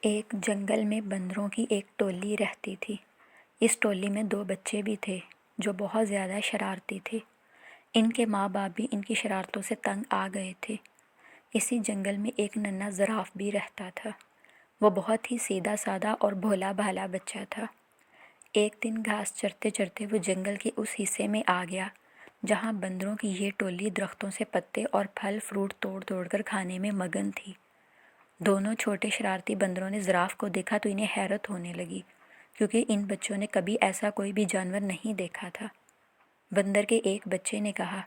ایک جنگل میں بندروں کی ایک ٹولی رہتی تھی۔ اس ٹولی میں 2 بچے بھی تھے جو بہت زیادہ شرارتی تھے۔ ان کے ماں باپ بھی ان کی شرارتوں سے تنگ آ گئے تھے۔ اسی جنگل میں ایک ننھا زراف بھی رہتا تھا۔ وہ بہت ہی سیدھا سادہ اور بھولا بھالا بچہ تھا۔ ایک دن گھاس چرتے چرتے وہ جنگل کے اس حصے میں آ گیا جہاں بندروں کی یہ ٹولی درختوں سے پتے اور پھل فروٹ توڑ توڑ کر کھانے میں مگن تھی۔ دونوں چھوٹے شرارتی بندروں نے زراف کو دیکھا تو انہیں حیرت ہونے لگی، کیونکہ ان بچوں نے کبھی ایسا کوئی بھی جانور نہیں دیکھا تھا۔ بندر کے ایک بچے نے کہا،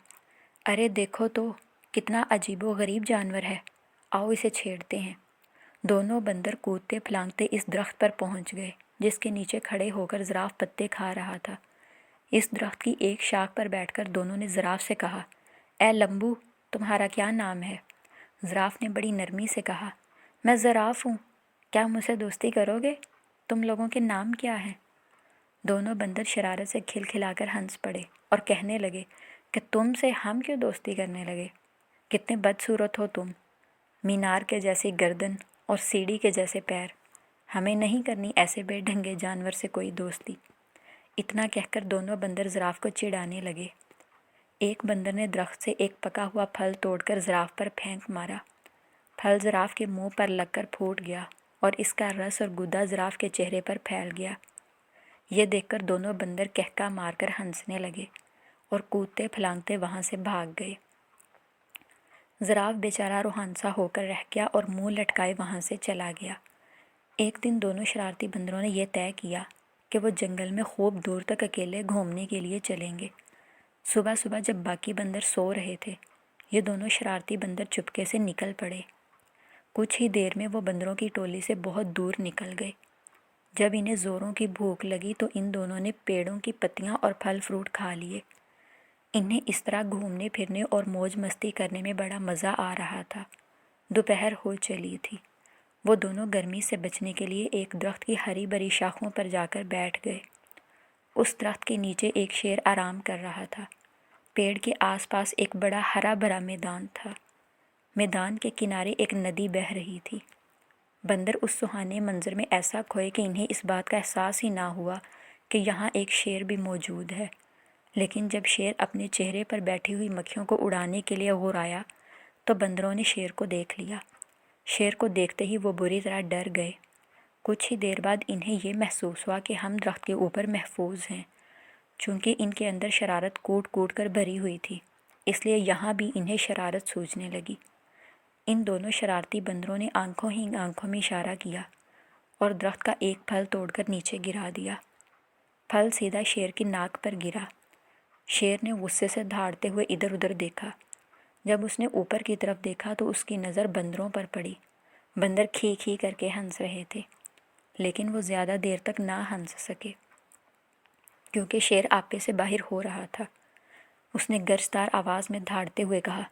ارے دیکھو تو کتنا عجیب و غریب جانور ہے، آؤ اسے چھیڑتے ہیں۔ دونوں بندر کودتے پھلانگتے اس درخت پر پہنچ گئے جس کے نیچے کھڑے ہو کر زراف پتے کھا رہا تھا۔ اس درخت کی ایک شاخ پر بیٹھ کر دونوں نے زراف سے کہا، اے لمبو، تمہارا کیا نام ہے؟ زراف نے بڑی نرمی سے کہا، میں زراف ہوں، کیا مجھ سے دوستی کرو گے؟ تم لوگوں کے نام کیا ہیں؟ دونوں بندر شرارت سے کھلکھلا کر ہنس پڑے اور کہنے لگے کہ تم سے ہم کیوں دوستی کرنے لگے؟ کتنے بدصورت ہو تم، مینار کے جیسی گردن اور سیڑھی کے جیسے پیر، ہمیں نہیں کرنی ایسے بے ڈھنگے جانور سے کوئی دوستی۔ اتنا کہہ کر دونوں بندر زراف کو چڑھانے لگے۔ ایک بندر نے درخت سے ایک پکا ہوا پھل توڑ کر زراف پر پھینک مارا۔ پھل زراف کے منہ پر لگ کر پھوٹ گیا اور اس کا رس اور گودا زراف کے چہرے پر پھیل گیا۔ یہ دیکھ کر دونوں بندر کہکا مار کر ہنسنے لگے اور کودتے پھلانگتے وہاں سے بھاگ گئے۔ زراف بیچارہ روحانسا ہو کر رہ گیا اور منہ لٹکائے وہاں سے چلا گیا۔ ایک دن دونوں شرارتی بندروں نے یہ طے کیا کہ وہ جنگل میں خوب دور تک اکیلے گھومنے کے لیے چلیں گے۔ صبح صبح جب باقی بندر سو رہے تھے، یہ دونوں شرارتی بندر چپکے سے نکل پڑے۔ کچھ ہی دیر میں وہ بندروں کی ٹولی سے بہت دور نکل گئے۔ جب انہیں زوروں کی بھوک لگی تو ان دونوں نے پیڑوں کی پتیاں اور پھل فروٹ کھا لیے۔ انہیں اس طرح گھومنے پھرنے اور موج مستی کرنے میں بڑا مزہ آ رہا تھا۔ دوپہر ہو چلی تھی۔ وہ دونوں گرمی سے بچنے کے لیے ایک درخت کی ہری بھری شاخوں پر جا کر بیٹھ گئے۔ اس درخت کے نیچے ایک شیر آرام کر رہا تھا۔ پیڑ کے آس پاس ایک بڑا ہرا بھرا میدان تھا۔ میدان کے کنارے ایک ندی بہہ رہی تھی۔ بندر اس سہانے منظر میں ایسا کھوئے کہ انہیں اس بات کا احساس ہی نہ ہوا کہ یہاں ایک شیر بھی موجود ہے۔ لیکن جب شیر اپنے چہرے پر بیٹھی ہوئی مکھیوں کو اڑانے کے لیے غورایا تو بندروں نے شیر کو دیکھ لیا۔ شیر کو دیکھتے ہی وہ بری طرح ڈر گئے۔ کچھ ہی دیر بعد انہیں یہ محسوس ہوا کہ ہم درخت کے اوپر محفوظ ہیں۔ چونکہ ان کے اندر شرارت کوٹ کوٹ کر بھری ہوئی تھی، اس لیے یہاں بھی انہیں شرارت سوچنے لگی۔ ان دونوں شرارتی بندروں نے آنکھوں ہی آنکھوں میں اشارہ کیا اور درخت کا ایک پھل توڑ کر نیچے گرا دیا۔ پھل سیدھا شیر کی ناک پر گرا۔ شیر نے غصے سے دھاڑتے ہوئے ادھر ادھر دیکھا۔ جب اس نے اوپر کی طرف دیکھا تو اس کی نظر بندروں پر پڑی۔ بندر کھی کھی کر کے ہنس رہے تھے، لیکن وہ زیادہ دیر تک نہ ہنس سکے کیونکہ شیر آپے سے باہر ہو رہا تھا۔ اس نے گرجدار آواز میں دھاڑتے ہوئے کہا،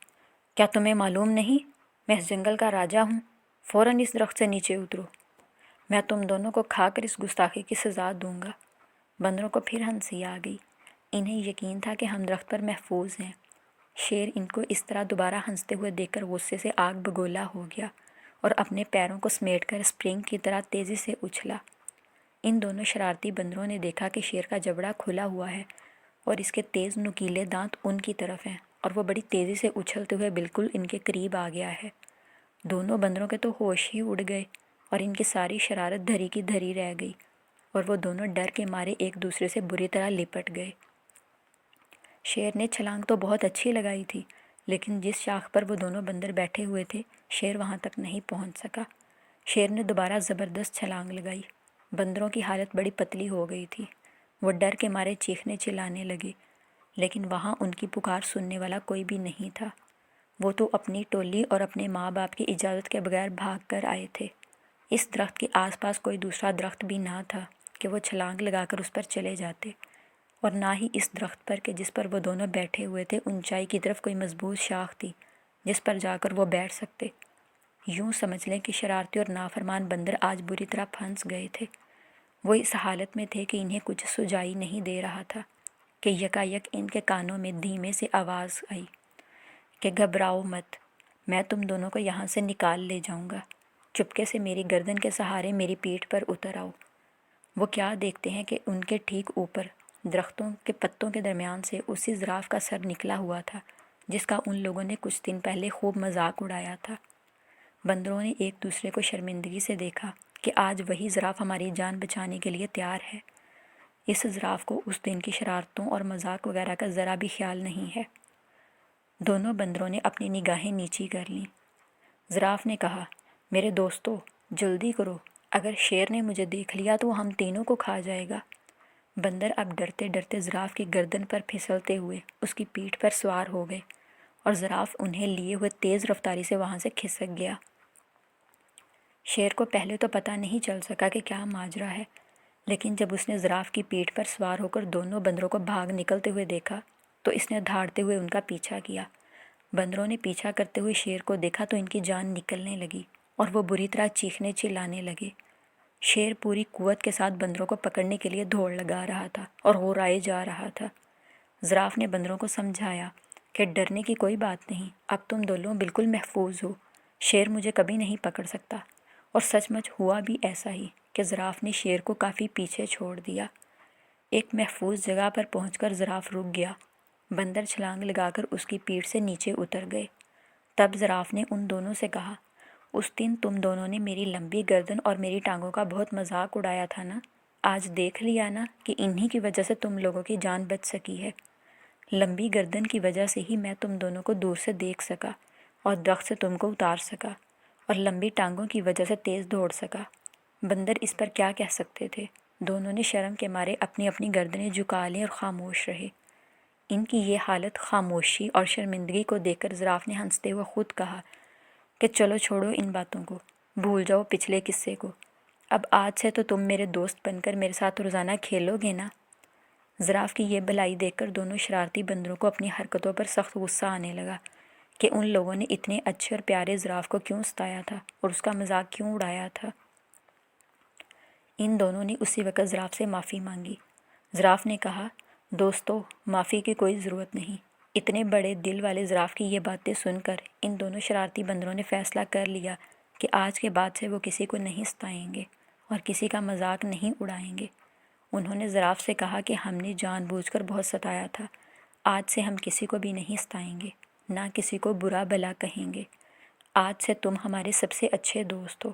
کیا تمہیں معلوم نہیں میں اس جنگل کا راجا ہوں؟ فوراً اس درخت سے نیچے اترو، میں تم دونوں کو کھا کر اس گستاخی کی سزا دوں گا۔ بندروں کو پھر ہنسی آ گئی۔ انہیں یقین تھا کہ ہم درخت پر محفوظ ہیں۔ شیر ان کو اس طرح دوبارہ ہنستے ہوئے دیکھ کر غصے سے آگ بگولا ہو گیا اور اپنے پیروں کو سمیٹ کر اسپرنگ کی طرح تیزی سے اچھلا۔ ان دونوں شرارتی بندروں نے دیکھا کہ شیر کا جبڑا کھلا ہوا ہے اور اس کے تیز نوکیلے دانت ان کی طرف ہیں اور وہ بڑی تیزی سے اچھلتے ہوئے بالکل ان کے قریب آ گیا ہے۔ دونوں بندروں کے تو ہوش ہی اڑ گئے اور ان کی ساری شرارت دھری کی دھری رہ گئی اور وہ دونوں ڈر کے مارے ایک دوسرے سے بری طرح لپٹ گئے۔ شیر نے چھلانگ تو بہت اچھی لگائی تھی، لیکن جس شاخ پر وہ دونوں بندر بیٹھے ہوئے تھے شیر وہاں تک نہیں پہنچ سکا۔ شیر نے دوبارہ زبردست چھلانگ لگائی۔ بندروں کی حالت بڑی پتلی ہو گئی تھی۔ وہ ڈر کے مارے چیخنے چلانے لگے، لیکن وہاں ان کی پکار سننے والا کوئی بھی نہیں تھا۔ وہ تو اپنی ٹولی اور اپنے ماں باپ کی اجازت کے بغیر بھاگ کر آئے تھے۔ اس درخت کے آس پاس کوئی دوسرا درخت بھی نہ تھا کہ وہ چھلانگ لگا کر اس پر چلے جاتے، اور نہ ہی اس درخت پر کہ جس پر وہ دونوں بیٹھے ہوئے تھے اونچائی کی طرف کوئی مضبوط شاخ تھی جس پر جا کر وہ بیٹھ سکتے۔ یوں سمجھ لیں کہ شرارتی اور نافرمان بندر آج بری طرح پھنس گئے تھے۔ وہ اس حالت میں تھے کہ انہیں کچھ سجائی نہیں دے رہا تھا کہ یکایک ان کے کانوں میں دھیمے سے آواز آئی کہ گھبراؤ مت، میں تم دونوں کو یہاں سے نکال لے جاؤں گا۔ چپکے سے میری گردن کے سہارے میری پیٹھ پر اتر آؤ۔ وہ کیا دیکھتے ہیں کہ ان کے ٹھیک اوپر درختوں کے پتوں کے درمیان سے اسی زراف کا سر نکلا ہوا تھا جس کا ان لوگوں نے کچھ دن پہلے خوب مذاق اڑایا تھا۔ بندروں نے ایک دوسرے کو شرمندگی سے دیکھا کہ آج وہی زراف ہماری جان بچانے کے لیے تیار ہے۔ اس زراف کو اس دن کی شرارتوں اور مذاق وغیرہ کا ذرا بھی خیال نہیں ہے۔ دونوں بندروں نے اپنی نگاہیں نیچی کر لیں۔ زراف نے کہا، میرے دوستو، جلدی کرو، اگر شیر نے مجھے دیکھ لیا تو وہ ہم تینوں کو کھا جائے گا۔ بندر اب ڈرتے ڈرتے زراف کی گردن پر پھسلتے ہوئے اس کی پیٹھ پر سوار ہو گئے اور زراف انہیں لیے ہوئے تیز رفتاری سے وہاں سے کھسک گیا۔ شیر کو پہلے تو پتہ نہیں چل سکا کہ کیا ماجرا ہے، لیکن جب اس نے زراف کی پیٹھ پر سوار ہو کر دونوں بندروں کو بھاگ نکلتے ہوئے دیکھا تو اس نے دھاڑتے ہوئے ان کا پیچھا کیا۔ بندروں نے پیچھا کرتے ہوئے شیر کو دیکھا تو ان کی جان نکلنے لگی اور وہ بری طرح چیخنے چلانے لگے۔ شیر پوری قوت کے ساتھ بندروں کو پکڑنے کے لیے دوڑ لگا رہا تھا اور غورائے جا رہا تھا۔ زراف نے بندروں کو سمجھایا کہ ڈرنے کی کوئی بات نہیں، اب تم دونوں بالکل محفوظ ہو، شیر مجھے کبھی نہیں پکڑ سکتا۔ اور سچ مچ ہوا بھی ایسا ہی کہ زراف نے شیر کو کافی پیچھے چھوڑ دیا۔ ایک محفوظ جگہ پر پہنچ کر زراف رک گیا۔ بندر چھلانگ لگا کر اس کی پیٹھ سے نیچے اتر گئے۔ تب زراف نے ان دونوں سے کہا، اس دن تم دونوں نے میری لمبی گردن اور میری ٹانگوں کا بہت مذاق اڑایا تھا نا، آج دیکھ لیا نا کہ انہی کی وجہ سے تم لوگوں کی جان بچ سکی ہے۔ لمبی گردن کی وجہ سے ہی میں تم دونوں کو دور سے دیکھ سکا اور درخت سے تم کو اتار سکا، اور لمبی ٹانگوں کی وجہ سے تیز دوڑ سکا۔ بندر اس پر کیا کہہ سکتے تھے؟ دونوں نے شرم کے مارے اپنی اپنی گردنیں جھکا لیں اور خاموش رہے۔ ان کی یہ حالت خاموشی اور شرمندگی کو دیکھ کر زراف نے ہنستے ہوئے خود کہا کہ چلو چھوڑو ان باتوں کو، بھول جاؤ پچھلے قصے کو، اب آج سے تو تم میرے دوست بن کر میرے ساتھ روزانہ کھیلو گے نا۔ زراف کی یہ بھلائی دیکھ کر دونوں شرارتی بندروں کو اپنی حرکتوں پر سخت غصہ آنے لگا کہ ان لوگوں نے اتنے اچھے اور پیارے زراف کو کیوں ستایا تھا اور اس کا مذاق کیوں اڑایا تھا۔ ان دونوں نے اسی وقت زراف سے معافی مانگی۔ زراف نے کہا، دوستو، معافی کی کوئی ضرورت نہیں۔ اتنے بڑے دل والے زراف کی یہ باتیں سن کر ان دونوں شرارتی بندروں نے فیصلہ کر لیا کہ آج کے بعد سے وہ کسی کو نہیں ستائیں گے اور کسی کا مذاق نہیں اڑائیں گے۔ انہوں نے زراف سے کہا کہ ہم نے جان بوجھ کر بہت ستایا تھا، آج سے ہم کسی کو بھی نہیں ستائیں گے، نہ کسی کو برا بھلا کہیں گے۔ آج سے تم ہمارے سب سے اچھے دوست ہو۔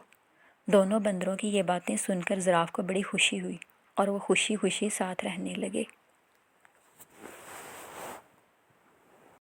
دونوں بندروں کی یہ باتیں سن کر زراف کو بڑی خوشی ہوئی اور وہ خوشی خوشی ساتھ رہنے لگے۔